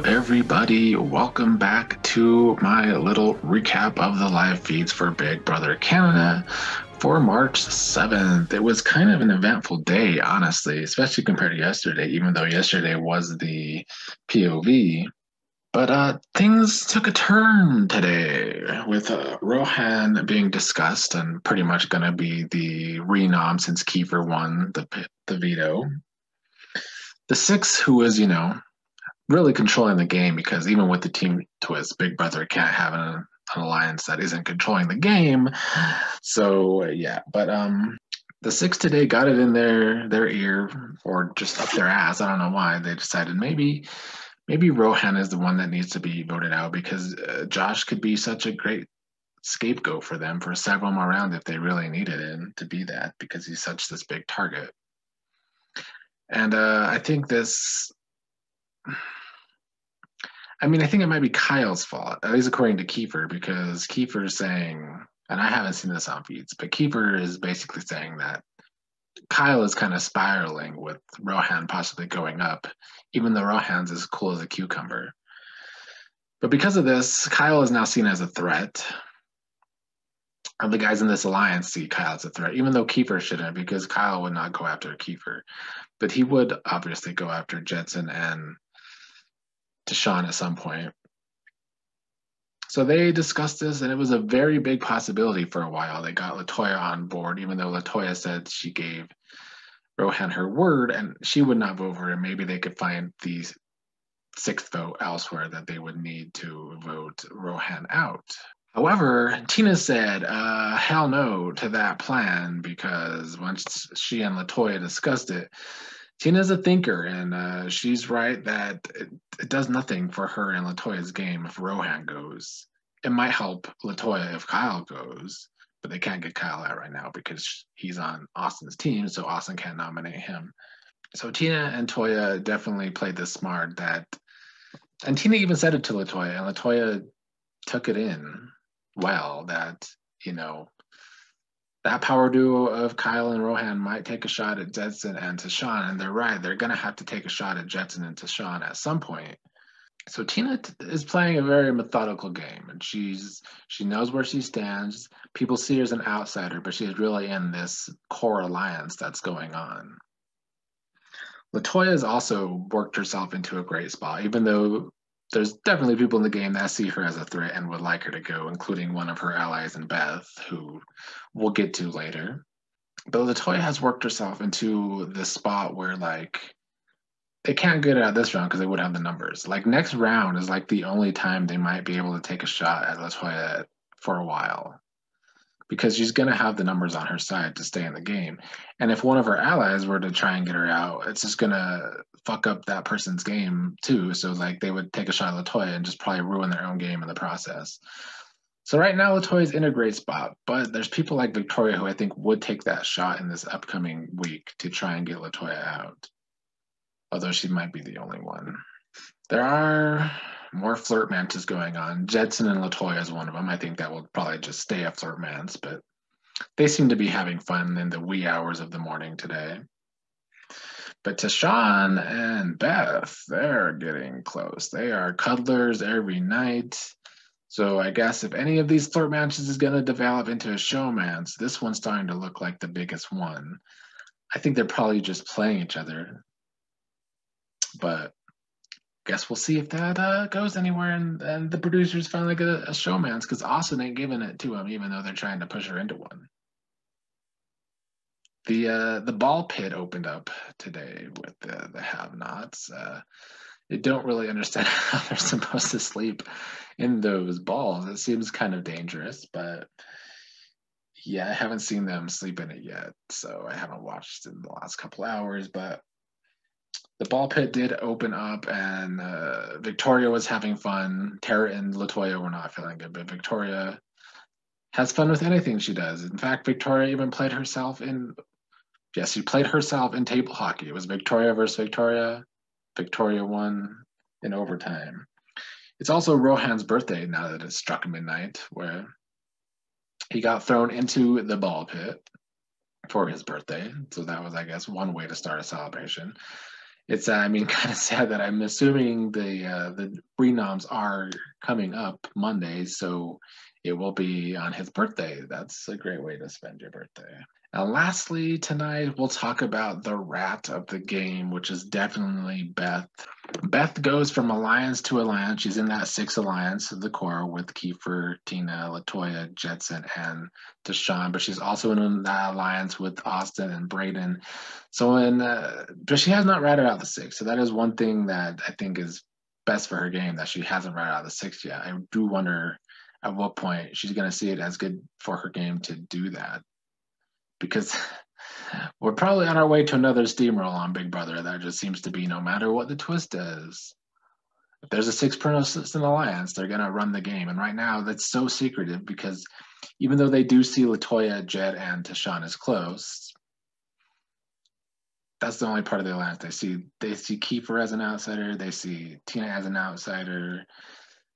everybody. Welcome back to my little recap of the live feeds for Big Brother Canada for March 7th. It was kind of an eventful day, honestly, especially compared to yesterday, even though yesterday was the POV. But things took a turn today with Rohan being discussed and pretty much going to be the renom since Kiefer won the veto. The six, who was, really controlling the game because even with the team twist, Big Brother can't have an alliance that isn't controlling the game. So yeah, but the six today got it in their ear or just up their ass. I don't know why they decided maybe Rohan is the one that needs to be voted out because Josh could be such a great scapegoat for them for several more rounds if they really needed him to be that because he's such this big target. And I think this I think it might be Kyle's fault, at least according to Kiefer, because Kiefer's saying, and I haven't seen this on feeds, but Kiefer is basically saying that Kyle is kind of spiraling with Rohan possibly going up, even though Rohan's as cool as a cucumber. But because of this, Kyle is now seen as a threat. And the guys in this alliance see Kyle as a threat, even though Kiefer shouldn't, because Kyle would not go after Kiefer. But he would obviously go after Jetson and Deshawn at some point. So they discussed this, and it was a very big possibility for a while. They got Latoya on board, even though Latoya said she gave Rohan her word and she would not vote for him. Maybe they could find the sixth vote elsewhere that they would need to vote Rohan out. However, Tina said, hell no to that plan because once she and Latoya discussed it, Tina's a thinker, and she's right that it does nothing for her and Latoya's game if Rohan goes. It might help Latoya if Kyle goes, but they can't get Kyle out right now because he's on Austin's team, so Austin can't nominate him. So Tina and Toya definitely played this smart and Tina even said it to Latoya, and Latoya took it in well that, that power duo of Kyle and Rohan might take a shot at Jetson and Tashawn, and they're right. They're going to have to take a shot at Jetson and Tashawn at some point. So Tina is playing a very methodical game, and she knows where she stands. People see her as an outsider, but she's really in this core alliance that's going on. Latoya has also worked herself into a great spot, even though there's definitely people in the game that see her as a threat and would like her to go, including one of her allies in Beth, who we'll get to later. But Latoya has worked herself into this spot where, they can't get it out this round because they would have the numbers. Next round is, the only time they might be able to take a shot at Latoya for a while because she's going to have the numbers on her side to stay in the game. And if one of her allies were to try and get her out, it's just going to fuck up that person's game too. So they would take a shot at Latoya and just probably ruin their own game in the process. So right now Latoya's in a great spot, but there's people like Victoria who I think would take that shot in this upcoming week to try and get Latoya out. Although she might be the only one. There are more flirt matches going on. Jetson and Latoya is one of them. I think that will probably just stay a flirt match, but they seem to be having fun in the wee hours of the morning today. But Tashawn and Beth, they're getting close. They are cuddlers every night. So I guess if any of these flirt matches is going to develop into a showmance, this one's starting to look like the biggest one. I think they're probably just playing each other. But guess we'll see if that goes anywhere and the producers finally get a showmance because Austin ain't giving it to him, even though they're trying to push her into one. The ball pit opened up today with the have-nots. They don't really understand how they're supposed to sleep in those balls. It seems kind of dangerous, but yeah, I haven't seen them sleep in it yet, so I haven't watched in the last couple hours, but the ball pit did open up, and Victoria was having fun. Tara and Latoya were not feeling good, but Victoria has fun with anything she does. In fact, Victoria even played herself in. Yes, she played herself in table hockey. It was Victoria versus Victoria. Victoria won in overtime. It's also Rohan's birthday now that it's struck midnight, where he got thrown into the ball pit for his birthday. So that was, I guess, one way to start a celebration. It's I mean kind of sad that I'm assuming the renoms are coming up Monday, so it will be on his birthday. That's a great way to spend your birthday. And lastly, tonight we'll talk about the rat of the game, which is definitely Beth. Beth goes from alliance to alliance. She's in that 6 alliance of the core with Kiefer, Tina, Latoya, Jetson, and Deshawn. But she's also in that alliance with Austin and Brayden. But she has not ratted out the 6. So that is one thing that I think is best for her game, that she hasn't ratted out the 6 yet. I do wonder at what point she's going to see it as good for her game to do that, because we're probably on our way to another steamroll on Big Brother. That just seems to be, no matter what the twist is, if there's a 6-person alliance, they're going to run the game. And right now, that's so secretive, because even though they do see Latoya, Jet, and Tashawn as close, that's the only part of the alliance they see. They see Kiefer as an outsider. They see Tina as an outsider.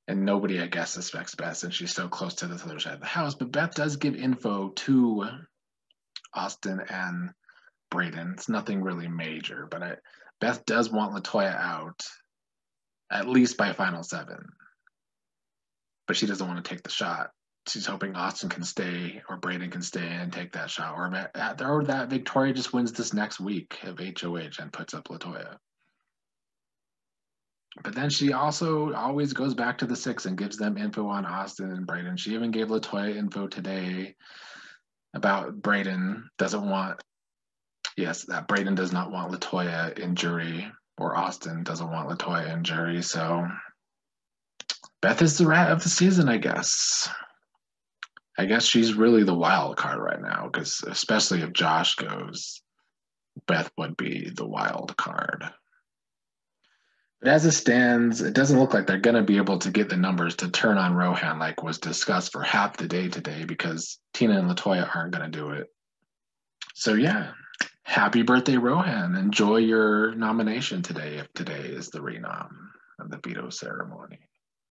And nobody, I guess, suspects Beth, since she's so close to the other side of the house. But Beth does give info to Austin and Brayden. It's nothing really major, but Beth does want Latoya out at least by final 7. But she doesn't want to take the shot. She's hoping Austin can stay or Brayden can stay and take that shot, or that Victoria just wins this next week of HOH and puts up Latoya. But then she also always goes back to the 6 and gives them info on Austin and Brayden. She even gave Latoya info today about Brayden that Brayden does not want Latoya in jury, or Austin doesn't want Latoya in jury. So Beth is the rat of the season, I guess. I guess she's really the wild card right now, because especially if Josh goes, Beth would be the wild card. But as it stands, it doesn't look like they're going to be able to get the numbers to turn on Rohan like was discussed for half the day today, because Tina and Latoya aren't going to do it. So yeah, happy birthday, Rohan. Enjoy your nomination today, if today is the renom of the veto ceremony.